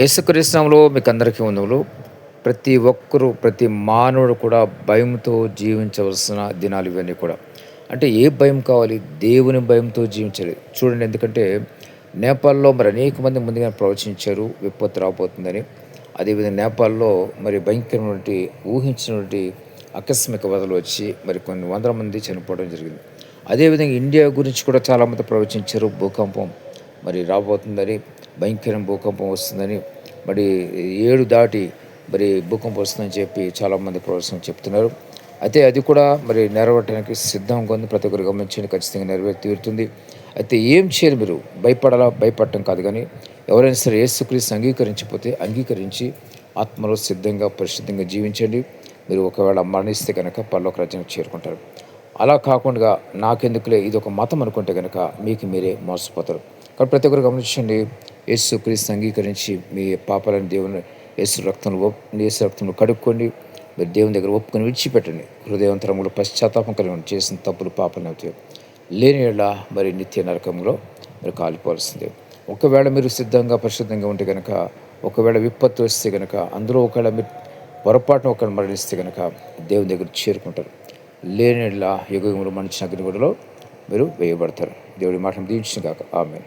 యేసుక్రీస్తు నామములో మీకు అందరికీ వందములు. ప్రతి ఒక్కరు, ప్రతి మానవుడు కూడా భయంతో జీవించవలసిన దినాలు ఇవన్నీ కూడా. అంటే ఏ భయం కావాలి? దేవుని భయంతో జీవించాలి. చూడండి, ఎందుకంటే నేపాల్‌లో మరి అనేక మంది ముందుగానే ప్రవచించారు విపత్తు రాబోతుందని. అదేవిధంగా నేపాల్‌లో మరి భయంకరమైనటువంటి ఊహించినటువంటి ఆకస్మిక వరదలు వచ్చి మరి కొన్ని వందల మంది చనిపోవడం జరిగింది. అదేవిధంగా ఇండియా గురించి కూడా చాలామంది ప్రవచించారు. భూకంపం మరి రాబోతుందని, భయంకరమైన భూకంపం వస్తుందని, మరి 7 దాటి మరి భూకంపం వస్తుందని చెప్పి చాలామంది ప్రవచనం చెప్తున్నారు. అయితే అది కూడా మరి నెరవేరటానికి సిద్ధంగా ఉంది. ప్రతి ఒక్కరు గమనించండి, ఖచ్చితంగా నెరవేరి తీరుతుంది. అయితే ఏం చేయాలి మీరు? భయపడాలా? భయపడటం కాదు గానీ, ఎవరైనా సరే యేసుక్రీస్తుని అంగీకరించకపోతే అంగీకరించి ఆత్మలో సిద్ధంగా, పరిశుద్ధంగా జీవించండి. మీరు ఒకవేళ మరణిస్తే గనక పరలోక రాజ్యానికి చేరుకుంటారు. అలా కాకుండా నాకెందుకులే ఇదొక మతం అనుకుంటే గనక మీకు మీరే మోసపోతారు. కాబట్టి ప్రతి ఒక్కరు గమనించండి, యేసుక్రీస్తుని అంగీకరించి మీ పాపాలను యేసు రక్తంలో కడుక్కోండి. మీరు దేవుని దగ్గర ఒప్పుకొని విడిచిపెట్టండి. హృదయవంతరములో పశ్చాత్తాపం కలిగి చేసిన తప్పులు పాపాలు అవుతాయి. లేని యెడల మరి నిత్య నరకంలో మీరు కాలిపోవాల్సిందే. ఒకవేళ మీరు సిద్ధంగా, పరిశుద్ధంగా ఉంటే గనక, ఒకవేళ విపత్తు వస్తే గనక, అందులో ఒకవేళ మీరు పొరపాటున ఒకవేళ మరణిస్తే గనక దేవుని దగ్గర చేరుకుంటారు. లేని యెడల యుగయుగములు మంచిన అగ్నిగుండంలో మీరు వేయబడతారు. దేవుడి మాటను దీవించును గాక. ఆమేన్.